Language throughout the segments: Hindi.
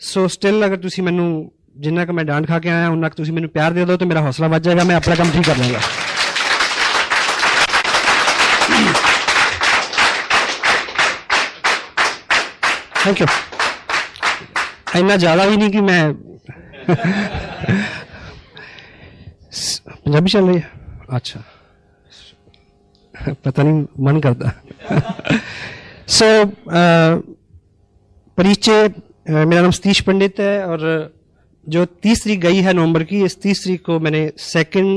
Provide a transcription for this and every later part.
ਸੋ ਸਟਿਲ ਅਗਰ ਤੁਸੀਂ ਮੈਨੂੰ ਜਿੰਨਾ ਕਿ ਮੈਂ ਡਾਂਟ ਖਾ ਕੇ ਆਇਆ ਉਹਨਾਂ ਕਿ ਤੁਸੀਂ ਮੈਨੂੰ ਪਿਆਰ ਦੇ ਦਿਓ तो मेरा हौसला बढ़ जाएगा, मैं अपना काम ठीक कर लूँगा। Thank you. इतना ज़्यादा भी नहीं कि मैं पंजाबी चल रही है, अच्छा पता नहीं मन करता। सो परिचय, मेरा नाम सतीश पंडित है और जो 30 तारीख गई है नवंबर की, इस 30 तारीख को मैंने 2nd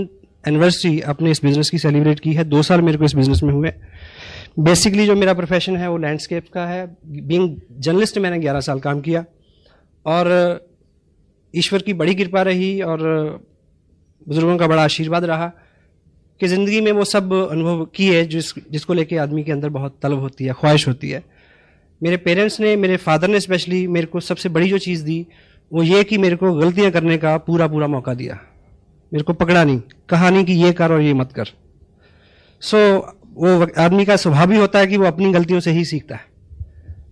एनिवर्सरी अपने इस बिज़नेस की सेलिब्रेट की है। 2 साल मेरे को इस बिज़नेस में हुए। बेसिकली जो मेरा प्रोफेशन है वो लैंडस्केप का है। बीइंग जर्नलिस्ट मैंने 11 साल काम किया और ईश्वर की बड़ी कृपा रही और बुज़ुर्गों का बड़ा आशीर्वाद रहा कि ज़िंदगी में वो सब अनुभव किए जिसको लेके आदमी के अंदर बहुत तलब होती है, ख्वाहिश होती है। मेरे पेरेंट्स ने, मेरे फादर ने स्पेशली मेरे को सबसे बड़ी जो चीज़ दी वो ये कि मेरे को गलतियां करने का पूरा मौका दिया। मेरे को पकड़ा नहीं, कहा नहीं कि ये कर और ये मत कर। सो वो आदमी का स्वभाव भी होता है कि वो अपनी गलतियों से ही सीखता है।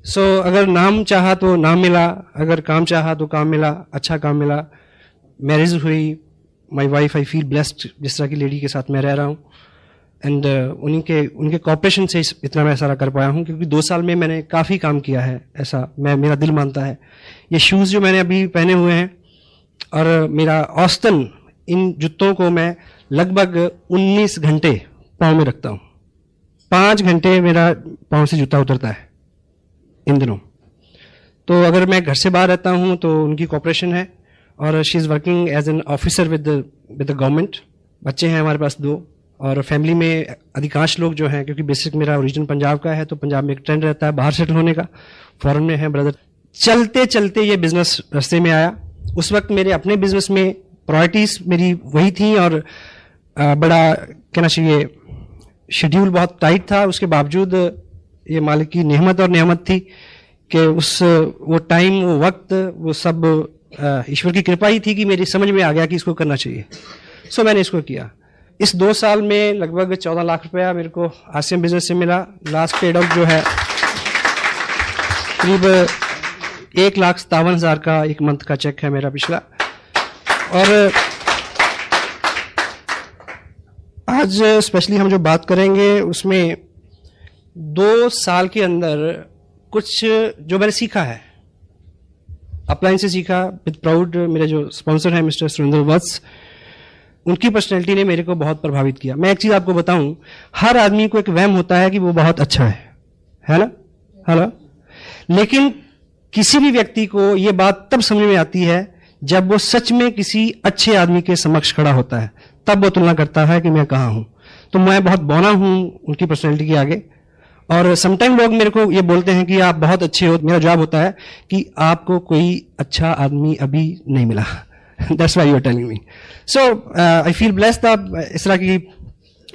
सो अगर नाम चाहा तो नाम मिला, अगर काम चाहा तो काम मिला, अच्छा काम मिला। मैरिज हुई, my wife, I feel blessed जिस तरह की लेडी के साथ मैं रह रहा हूँ एंड उनके कॉपरेशन से इतना मैं सारा कर पाया हूँ क्योंकि 2 साल में मैंने काफ़ी काम किया है, ऐसा मेरा दिल मानता है। ये शूज़ जो मैंने अभी पहने हुए हैं और मेरा औसतन इन जूतों को मैं लगभग 19 घंटे पाँव में रखता हूँ। 5 घंटे मेरा पाँव से जूता उतरता है इन दिनों। तो अगर मैं घर से बाहर रहता हूँ तो उनकी कॉपरेशन है और she is working as an officer with the government. बच्चे हैं हमारे पास 2 और फैमिली में अधिकांश लोग जो हैं, क्योंकि बेसिक मेरा ओरिजिन पंजाब का है तो पंजाब में एक ट्रेंड रहता है बाहर सेटल होने का। फॉरेन में है ब्रदर। चलते चलते ये बिजनेस रास्ते में आया। उस वक्त मेरे अपने बिजनेस में प्रायोरिटीज मेरी वही थी और बड़ा कहना चाहिए शेड्यूल बहुत टाइट था। उसके बावजूद ये मालिक की नेमत और नेमत थी कि वो टाइम, वो वक्त, वो सब ईश्वर की कृपा ही थी कि मेरी समझ में आ गया कि इसको करना चाहिए। सो मैंने इसको किया। इस 2 साल में लगभग 14 लाख रुपया मेरे को आसियान बिजनेस से मिला। लास्ट पेड आउट जो है करीब 1,57,000 का एक मंथ का चेक है मेरा पिछला। और आज स्पेशली हम जो बात करेंगे उसमें 2 साल के अंदर कुछ जो मैंने सीखा है, अपलाइन से सीखा विद प्राउड। मेरे जो स्पॉन्सर हैं मिस्टर सुरेंद्र वत्स, उनकी पर्सनैलिटी ने मेरे को बहुत प्रभावित किया। मैं एक चीज़ आपको बताऊं, हर आदमी को एक वहम होता है कि वो बहुत अच्छा है ना, हेलो। लेकिन किसी भी व्यक्ति को ये बात तब समझ में आती है जब वो सच में किसी अच्छे आदमी के समक्ष खड़ा होता है, तब वो तुलना करता है कि मैं कहाँ हूं। तो मैं बहुत बौना हूं उनकी पर्सनैलिटी के आगे। और समटाइम लोग मेरे को ये बोलते हैं कि आप बहुत अच्छे हो। मेरा जवाब होता है कि आपको कोई अच्छा आदमी अभी नहीं मिला। That's why you are telling me. So I feel blessed। इस तरह की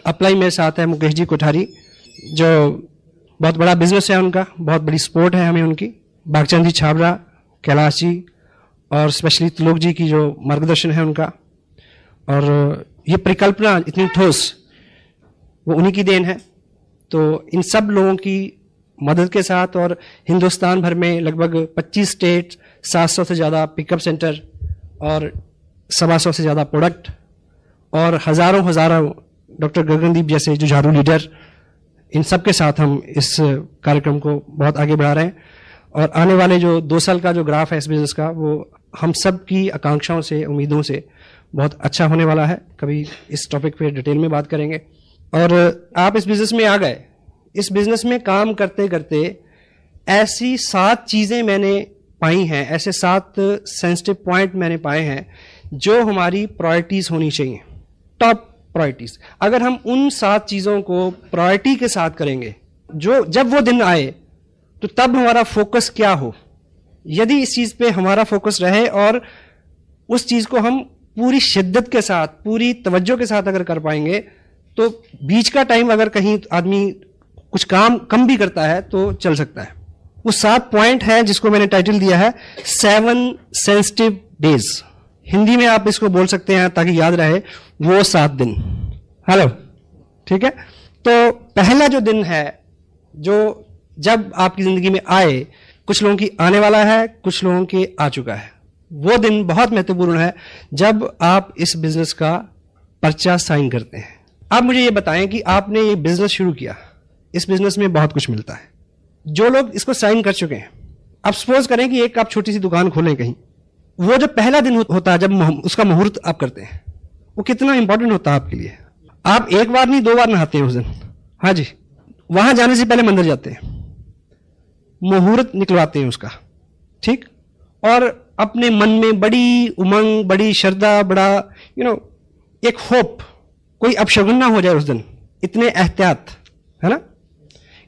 अप्लाई मेरे साथ है मुकेश जी कोठारी, जो बहुत बड़ा बिजनेस है उनका, बहुत बड़ी सपोर्ट है हमें उनकी। बागचंद जी छाबरा, कैलाश जी और स्पेशली त्रिलोक जी की जो मार्गदर्शन है उनका। और ये परिकल्पना इतनी ठोस, वो उन्हीं की देन है। तो इन सब लोगों की मदद के साथ और हिंदुस्तान भर में लगभग 25 स्टेट, 700 से ज़्यादा पिकअप सेंटर और 125 से ज़्यादा प्रोडक्ट और हज़ारों डॉक्टर गगनदीप जैसे जुझारू लीडर, इन सब के साथ हम इस कार्यक्रम को बहुत आगे बढ़ा रहे हैं। और आने वाले जो 2 साल का जो ग्राफ है इस बिज़नेस का, वो हम सब की आकांक्षाओं से, उम्मीदों से बहुत अच्छा होने वाला है। कभी इस टॉपिक पे डिटेल में बात करेंगे। और आप इस बिज़नेस में आ गए। इस बिज़नेस में काम करते करते ऐसी 7 चीज़ें मैंने पाई हैं, ऐसे 7 सेंसिटिव पॉइंट मैंने पाए हैं जो हमारी प्रायोरिटीज होनी चाहिए, टॉप प्रायोरिटीज। अगर हम उन 7 चीज़ों को प्रायोरिटी के साथ करेंगे, जो जब वो दिन आए तो तब हमारा फोकस क्या हो। यदि इस चीज़ पे हमारा फोकस रहे और उस चीज़ को हम पूरी शिद्दत के साथ, पूरी तवज्जो के साथ अगर कर पाएंगे, तो बीच का टाइम अगर कहीं आदमी कुछ काम कम भी करता है तो चल सकता है। वो 7 पॉइंट है जिसको मैंने टाइटल दिया है 7 सेंसिटिव डेज। हिंदी में आप इसको बोल सकते हैं ताकि याद रहे, वो 7 दिन। हेलो, ठीक है। तो पहला जो दिन है, जो जब आपकी जिंदगी में आए, कुछ लोगों की आने वाला है, कुछ लोगों के आ चुका है। वो दिन बहुत महत्वपूर्ण है जब आप इस बिजनेस का पर्चा साइन करते हैं। आप मुझे ये बताएं कि आपने ये बिजनेस शुरू किया, इस बिजनेस में बहुत कुछ मिलता है। जो लोग इसको साइन कर चुके हैं, आप सपोज करें कि एक आप छोटी सी दुकान खोलें कहीं, वो जो पहला दिन होता है जब उसका मुहूर्त आप करते हैं, वो कितना इंपॉर्टेंट होता है आपके लिए। आप एक बार नहीं 2 बार नहाते हैं उस दिन। हाँ जी, वहां जाने से पहले मंदिर जाते हैं, मुहूर्त निकलवाते हैं उसका, ठीक, और अपने मन में बड़ी उमंग, बड़ी श्रद्धा, बड़ा एक होप, कोई अपशगुन ना हो जाए उस दिन, इतने एहतियात, है ना।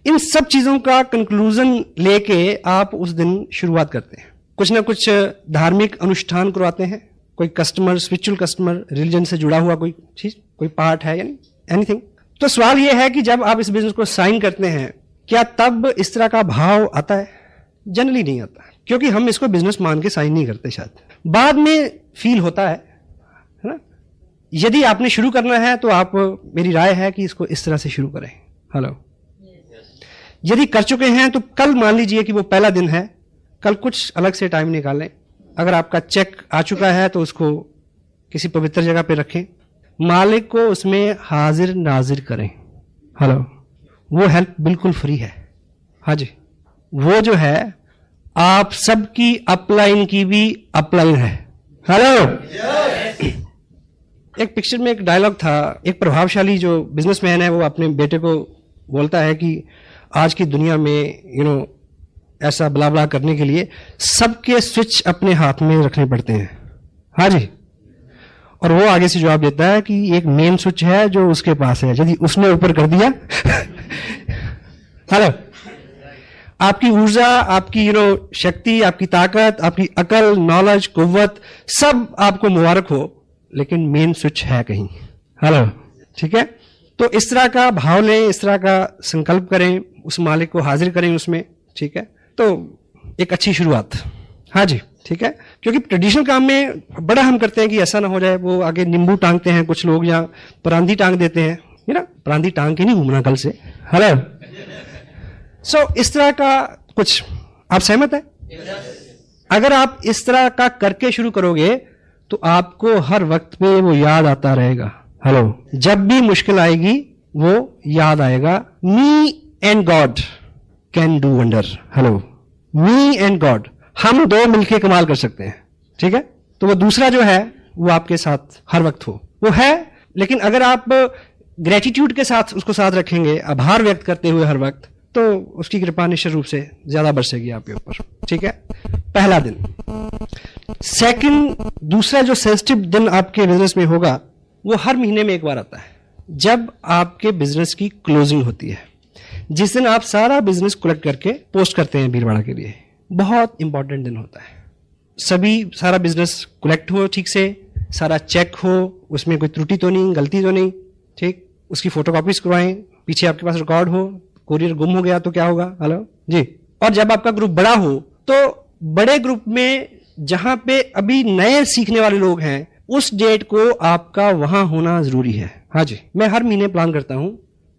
इन सब चीजों का कंक्लूजन लेके आप उस दिन शुरुआत करते हैं। कुछ ना कुछ धार्मिक अनुष्ठान करवाते हैं, कोई कस्टमर, स्पिरिचुअल कस्टमर, रिलीजन से जुड़ा हुआ कोई चीज, कोई पार्ट है, यानी एनीथिंग। तो सवाल यह है कि जब आप इस बिजनेस को साइन करते हैं, क्या तब इस तरह का भाव आता है? जनरली नहीं आता, क्योंकि हम इसको बिजनेस मान के साइन नहीं करते। शायद बाद में फील होता है ना। यदि आपने शुरू करना है तो आप, मेरी राय है कि इसको इस तरह से शुरू करें। हेलो, यदि कर चुके हैं तो कल मान लीजिए कि वो पहला दिन है, कल कुछ अलग से टाइम निकालें। अगर आपका चेक आ चुका है तो उसको किसी पवित्र जगह पे रखें, मालिक को उसमें हाजिर नाजिर करें। हेलो, वो हेल्प बिल्कुल फ्री है। हाँ जी, वो जो है आप सबकी अपलाइन की भी अपलाइन है। हेलो, एक पिक्चर में एक डायलॉग था, एक प्रभावशाली जो बिजनेसमैन है वो अपने बेटे को बोलता है कि आज की दुनिया में ऐसा ब्ला ब्ला करने के लिए सबके स्विच अपने हाथ में रखने पड़ते हैं। हाँ जी, और वो आगे से जवाब देता है कि एक मेन स्विच है जो उसके पास है, यदि उसने ऊपर कर दिया हेलो, आपकी ऊर्जा, आपकी शक्ति, आपकी ताकत, आपकी अकल, नॉलेज, कुव्वत, सब आपको मुबारक हो, लेकिन मेन स्विच है कहीं। हेलो, ठीक है। तो इस तरह का भाव लें, इस तरह का संकल्प करें, उस मालिक को हाजिर करें उसमें, ठीक है। तो एक अच्छी शुरुआत। हाँ जी, ठीक है। क्योंकि ट्रेडिशनल काम में बड़ा हम करते हैं कि ऐसा ना हो जाए, वो आगे नींबू टांगते हैं कुछ लोग, या परांदी टांग देते हैं, है ना। परांदी टांग के नहीं घूमना कल से। हेलो, सो इस तरह का कुछ, आप सहमत है? अगर आप इस तरह का करके शुरू करोगे तो आपको हर वक्त पे वो याद आता रहेगा। हेलो, जब भी मुश्किल आएगी वो याद आएगा, me and God can do wonder. Hello, me and God, हम दो मिलके कमाल कर सकते हैं, ठीक है। तो वो दूसरा जो है वो आपके साथ हर वक्त हो, वो है। लेकिन अगर आप ग्रेटिट्यूड के साथ उसको साथ रखेंगे, आभार व्यक्त करते हुए हर वक्त, तो उसकी कृपा निश्चित रूप से ज्यादा बरसेगी आपके ऊपर, ठीक है। पहला दिन। सेकंड, दूसरा जो सेंसिटिव दिन आपके बिजनेस में होगा वो हर महीने में एक बार आता है, जब आपके बिजनेस की क्लोजिंग होती है, जिस दिन आप सारा बिजनेस कलेक्ट करके पोस्ट करते हैं भीड़भाड़ा के लिए। बहुत इंपॉर्टेंट दिन होता है। सभी, सारा बिजनेस कलेक्ट हो ठीक से, सारा चेक हो, उसमें कोई त्रुटि तो नहीं, गलती तो नहीं, ठीक। उसकी फोटोकॉपीज करवाएं, पीछे आपके पास रिकॉर्ड हो, कोरियर गुम हो गया तो क्या होगा। हेलो जी। और जब आपका ग्रुप बड़ा हो तो बड़े ग्रुप में जहां पे अभी नए सीखने वाले लोग हैं, उस डेट को आपका वहां होना जरूरी है। हाँ जी, मैं हर महीने प्लान करता हूं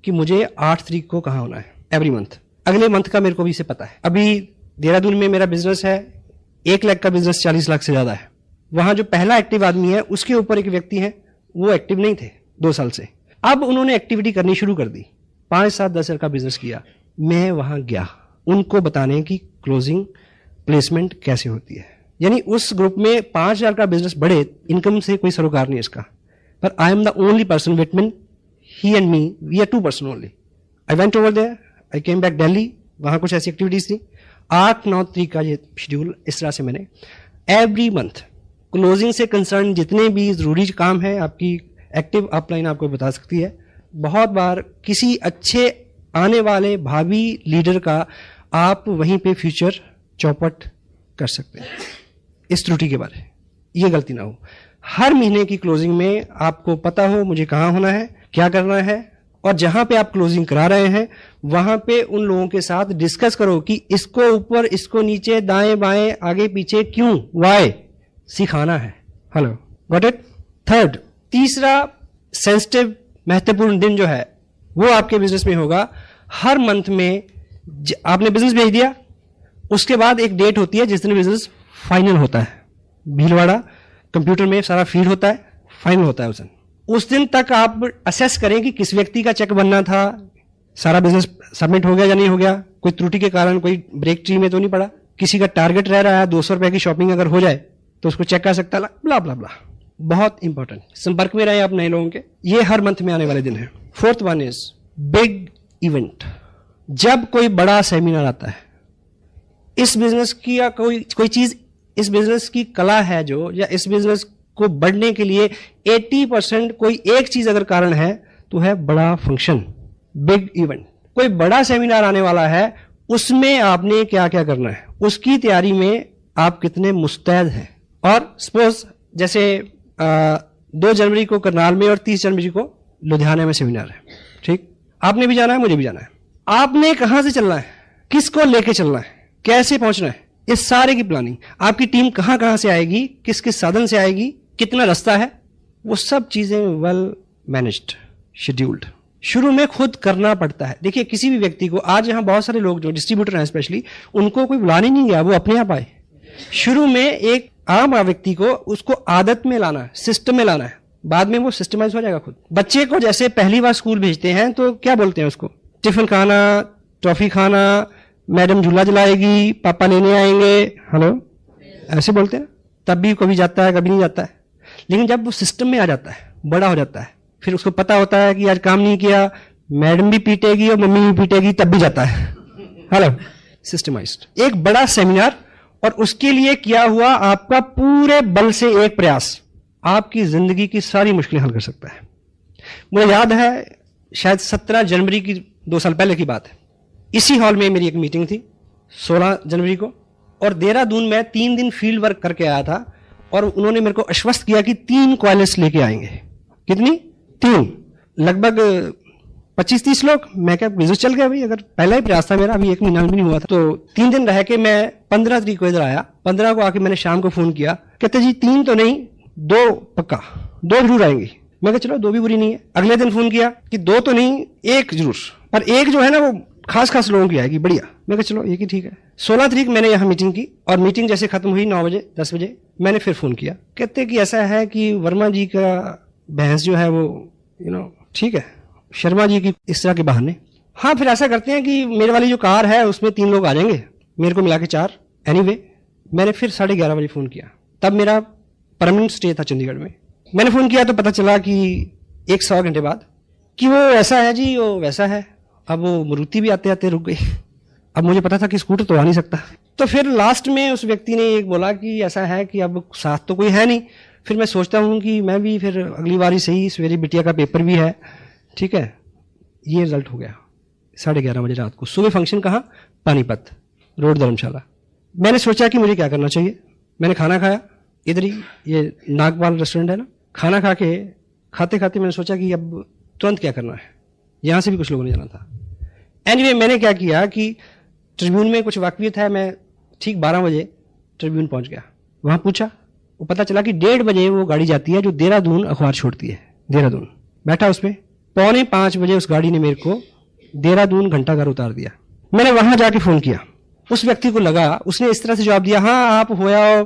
कि मुझे 8 तारीख को कहां होना है, एवरी मंथ। अगले मंथ का मेरे को भी से पता है। अभी देहरादून में मेरा बिजनेस है, 1 लाख का बिजनेस 40 लाख से ज्यादा है। वहां जो पहला एक्टिव आदमी है, उसके ऊपर एक व्यक्ति है, वो एक्टिव नहीं थे 2 साल से। अब उन्होंने एक्टिविटी करनी शुरू कर दी, 5, 7, 10 हजार का बिजनेस किया। मैं वहां गया उनको बताने की क्लोजिंग प्लेसमेंट कैसे होती है। यानी उस ग्रुप में 5,000 का बिजनेस बढ़े, इनकम से कोई सरोकार नहीं इसका, पर I am the only person between he and me, we are 2 person only. I went over there, I came back Delhi, वहां कुछ ऐसी एक्टिविटीज थी। 8-9 तारीख का ये शेड्यूल, इस तरह से मैंने एवरी मंथ क्लोजिंग से कंसर्न जितने भी जरूरी काम है, आपकी एक्टिव अपलाइन आपको बता सकती है। बहुत बार किसी अच्छे आने वाले भावी लीडर का आप वहीं पे फ्यूचर चौपट कर सकते हैं। इस त्रुटि के बारे, ये गलती ना हो। हर महीने की क्लोजिंग में आपको पता हो मुझे कहाँ होना है, क्या करना है, और जहां पे आप क्लोजिंग करा रहे हैं वहां पे उन लोगों के साथ डिस्कस करो कि इसको ऊपर, इसको नीचे, दाएं बाएं, आगे पीछे, क्यों, वाई, सिखाना है। Hello, got it. थर्ड, तीसरा सेंसिटिव महत्वपूर्ण दिन जो है वो आपके बिजनेस में होगा। हर मंथ में आपने बिजनेस भेज दिया, उसके बाद एक डेट होती है जिस दिन बिजनेस फाइनल होता है, भीलवाड़ा कंप्यूटर में सारा फीड होता है, फाइनल होता है उस दिन तक आप असेस करें कि किस व्यक्ति का चेक बनना था, सारा बिजनेस सबमिट हो गया या नहीं हो गया, कोई त्रुटि के कारण कोई ब्रेक ट्री में तो नहीं पड़ा, किसी का टारगेट रह रहा है 200 रुपए की शॉपिंग अगर हो जाए तो उसको चेक कर सकता है, ब्ला ब्ला ब्ला। बहुत इंपॉर्टेंट, संपर्क में रहे आप नए लोगों के, ये हर मंथ में आने वाले दिन है। Fourth one is big event. जब कोई बड़ा सेमिनार आता है, इस बिजनेस की या कोई चीज, इस बिजनेस की कला है जो, या इस बिजनेस को बढ़ने के लिए 80% कोई एक चीज अगर कारण है तो है बड़ा फंक्शन, बिग इवेंट। कोई बड़ा सेमिनार आने वाला है, उसमें आपने क्या क्या करना है, उसकी तैयारी में आप कितने मुस्तैद हैं। और सपोज जैसे 2 जनवरी को करनाल में और 30 जनवरी को लुधियाना में सेमिनार है, ठीक, आपने भी जाना है, मुझे भी जाना है। आपने कहां से चलना है, किसको लेके चलना है, कैसे पहुंचना है, इस सारे की प्लानिंग, आपकी टीम कहां कहां से आएगी, किस किस साधन से आएगी, कितना रास्ता है, वो सब चीजें वेल मैनेज्ड, शेड्यूल्ड शुरू में खुद करना पड़ता है। देखिए किसी भी व्यक्ति को, आज यहां बहुत सारे लोग जो डिस्ट्रीब्यूटर हैं स्पेशली, उनको कोई बुलाने नहीं गया, वो अपने आप आए। शुरू में एक आम व्यक्ति को उसको आदत में लाना है, सिस्टम में लाना है, बाद में वो सिस्टमाइज हो जाएगा खुद। बच्चे को जैसे पहली बार स्कूल भेजते हैं तो क्या बोलते हैं उसको, टिफिन खाना, टॉफी खाना, मैडम झूला जलाएगी, पापा लेने आएंगे, हेलो, ऐसे बोलते हैं। तब भी कभी जाता है, कभी नहीं जाता है। लेकिन जब वो सिस्टम में आ जाता है, बड़ा हो जाता है, फिर उसको पता होता है कि आज काम नहीं किया, मैडम भी पीटेगी और मम्मी भी पीटेगी, तब भी जाता है। Hello, systemised. एक बड़ा सेमिनार और उसके लिए किया हुआ आपका पूरे बल से एक प्रयास आपकी जिंदगी की सारी मुश्किलें हल कर सकता है। मुझे याद है शायद 17 जनवरी की 2 साल पहले की बात है, इसी हॉल में मेरी एक मीटिंग थी 16 जनवरी को, और देहरादून में 3 दिन फील्ड वर्क करके आया था, और उन्होंने मेरे को आश्वस्त किया कि 3 क्वालिस्ट लेके आएंगे। कितनी? 3, लगभग 25-30 लोग। मैं क्या बिजनेस चल गया भाई, अगर पहला ही प्रयास था मेरा, अभी 1 महीना भी नहीं हुआ था। तो 3 दिन रह के मैं 15 तारीख को इधर आया। 15 को आके मैंने शाम को फोन किया, कहते जी 3 तो नहीं, 2 पक्का, 2 जरूर आएंगी। मैं कहा चलो 2 भी बुरी नहीं है। अगले दिन फोन किया कि 2 तो नहीं, 1 जरूर, पर 1 जो है ना वो खास लोगों की आएगी, बढ़िया। मैं कहा चलो 1 ही ठीक है। 16 तारीख मैंने यहाँ मीटिंग की, और मीटिंग जैसे खत्म हुई 9 बजे 10 बजे मैंने फिर फोन किया, कहते कि ऐसा है कि वर्मा जी का भैंस जो है वो ठीक है, शर्मा जी की इस तरह के बहाने। हाँ, फिर ऐसा करते हैं कि मेरे वाली जो कार है उसमें 3 लोग आ जाएंगे, मेरे को मिला के 4। एनीवे, मैंने फिर 11:30 बजे फोन किया, तब मेरा परमानेंट स्टे था चंडीगढ़ में। मैंने फोन किया तो पता चला कि 100 घंटे बाद कि वो ऐसा है जी, वो वैसा है। अब वो मारुति भी आते आते रुक गई। अब मुझे पता था कि स्कूटर तो आ नहीं सकता, तो फिर लास्ट में उस व्यक्ति ने एक बोला कि ऐसा है कि अब साथ तो कोई है नहीं। फिर मैं सोचता हूँ कि मैं भी फिर अगली बार ही सही, सवेरे बिटिया का पेपर भी है, ठीक है। ये रिजल्ट हो गया 11:30 बजे रात को। सुबह फंक्शन कहाँ? पानीपत रोड, धर्मशाला। मैंने सोचा कि मुझे क्या करना चाहिए। मैंने खाना खाया इधर ही, ये नागपाल रेस्टोरेंट है ना, खाना खा के खाते खाते मैंने सोचा कि अब तुरंत क्या करना है, यहाँ से भी कुछ लोगों ने जाना था। एनीवे, मैंने क्या किया कि ट्रिब्यून में कुछ वाकफियत है, मैं ठीक 12 बजे ट्रिब्यून पहुंच गया। वहां पूछा, वो पता चला कि 1:30 बजे वो गाड़ी जाती है जो देहरादून अखबार छोड़ती है। देहरादून बैठा उस पर, 4:45 बजे उस गाड़ी ने मेरे को देहरादून घंटाघर उतार दिया। मैंने वहां जाके फोन किया, उस व्यक्ति को लगा, उसने इस तरह से जवाब दिया, हाँ आप हो आओ,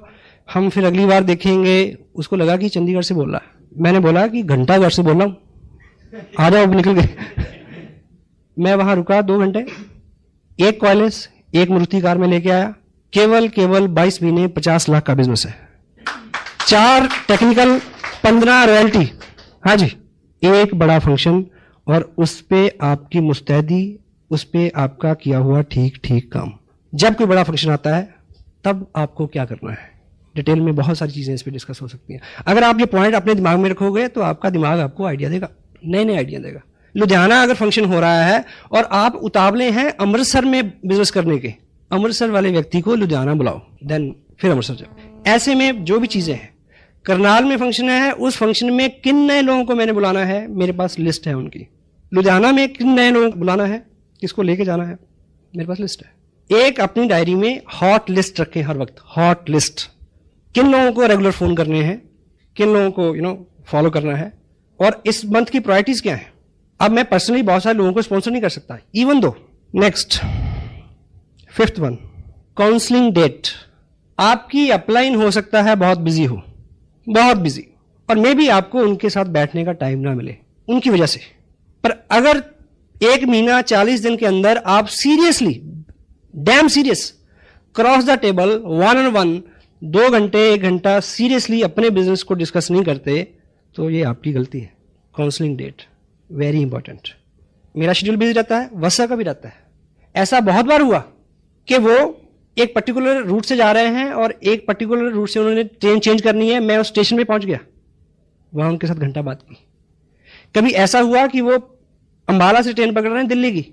हम फिर अगली बार देखेंगे। उसको लगा कि चंडीगढ़ से बोल रहा है। मैंने बोला कि घंटाघर से बोल रहा हूं, आ जाओ। निकल गए। मैं वहां रुका 2 घंटे, 1 कॉलेज, 1 मारुति कार में लेके आया। केवल 22 महीने 50 लाख का बिजनेस है, 4 टेक्निकल, 15 रॉयल्टी। हाँ जी, 1 बड़ा फंक्शन, और उस पे आपकी मुस्तैदी, उस पे आपका किया हुआ ठीक काम। जब कोई बड़ा फंक्शन आता है तब आपको क्या करना है, डिटेल में बहुत सारी चीजें इस पे डिस्कस हो सकती हैं। अगर आप ये पॉइंट अपने दिमाग में रखोगे तो आपका दिमाग आपको आइडिया देगा, नए आइडिया देगा। लुधियाना अगर फंक्शन हो रहा है और आप उतावले हैं अमृतसर में बिजनेस करने के, अमृतसर वाले व्यक्ति को लुधियाना बुलाओ, देन फिर अमृतसर जाओ। ऐसे में जो भी चीजें हैं, करनाल में फंक्शन है, उस फंक्शन में किन नए लोगों को मैंने बुलाना है, मेरे पास लिस्ट है उनकी। लुधियाना में किन नए लोगों को बुलाना है, किसको लेके जाना है, मेरे पास लिस्ट है। एक अपनी डायरी में हॉट लिस्ट रखें हर वक्त, हॉट लिस्ट। किन लोगों को रेगुलर फोन करने हैं, किन लोगों को फॉलो करना है, और इस मंथ की प्रायोरिटीज क्या है। अब मैं पर्सनली बहुत सारे लोगों को स्पॉन्सर नहीं कर सकता, इवन दो। Next 5th one, counselling date, आपकी अपलाइन हो सकता है बहुत बिजी हो, बहुत बिजी, और मे बी आपको उनके साथ बैठने का टाइम ना मिले उनकी वजह से। पर अगर 1 महीना 40 दिन के अंदर आप seriously, dam serious, cross the table, 1-on-1, 2 घंटे 1 घंटा सीरियसली अपने बिजनेस को डिस्कस नहीं करते, तो ये आपकी गलती है। Counselling date very important. मेरा शेड्यूल बिजी रहता है, वसा का भी रहता है। ऐसा बहुत बार हुआ कि वो एक पर्टिकुलर रूट से जा रहे हैं और एक पर्टिकुलर रूट से उन्होंने ट्रेन चेंज करनी है, मैं उस स्टेशन पे पहुंच गया, वहां उनके साथ घंटा बात की। कभी ऐसा हुआ कि वो अंबाला से ट्रेन पकड़ रहे हैं दिल्ली की,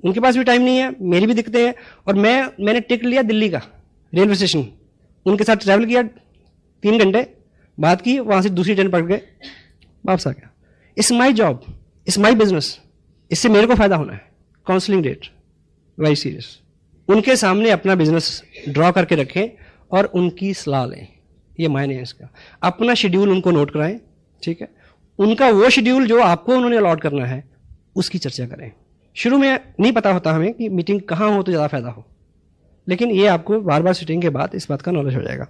उनके पास भी टाइम नहीं है, मेरी भी दिक्कतें हैं, और मैंने टिकट लिया दिल्ली का रेलवे स्टेशन, उनके साथ ट्रैवल किया 3 घंटे, बात की, वहां से दूसरी ट्रेन पकड़ के वापस आ गया। It's my job, it's my business, इससे मेरे को फायदा होना है। Counselling date very serious. उनके सामने अपना बिजनेस ड्रॉ करके रखें और उनकी सलाह लें, ये मायने है इसका। अपना शेड्यूल उनको नोट कराएं, ठीक है, उनका वो शेड्यूल जो आपको उन्होंने अलॉट करना है उसकी चर्चा करें। शुरू में नहीं पता होता हमें कि मीटिंग कहाँ हो तो ज़्यादा फायदा हो, लेकिन ये आपको बार बार सिटिंग के बाद इस बात का नॉलेज हो जाएगा।